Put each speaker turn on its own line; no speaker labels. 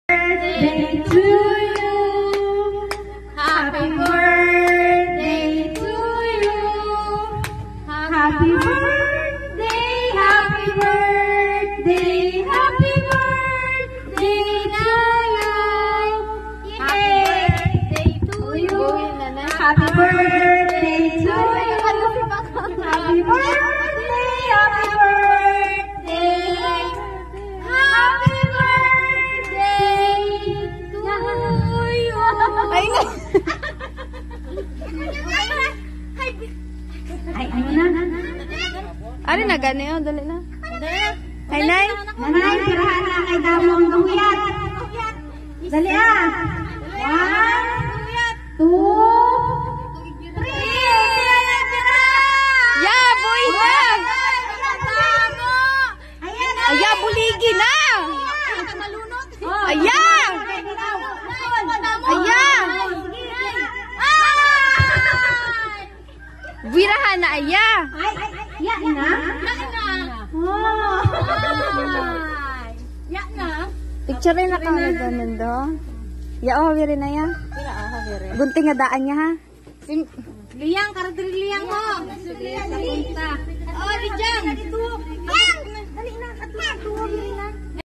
birthday to you. Happy birthday to you. Happy birthday, happy birthday, happy birthday to you. Happy birthday to you. Happy birthday to you. Happy birthday, happy birthday. Happy birthday to you.
Ay, na.
Ay, ano na?
Ano na, gano'n? Dali na. Ay, Nay.
Nanay, pirahan na kay Damong Duyat. Dali ah. 1, 2, 3.
Ya, boy na. Aya, buligi na. Aya. Aya. Virahan na, aya.
Ay, yan na? Oh. Yan na?
Picture rin na ka na ganun do. Ya, oh, viri na ya. Gunting nga daan niya, ha?
Liyang, karadali liyang mo. Liyang, punta. Oh, Liyang. Liyang. Dali na, katulad.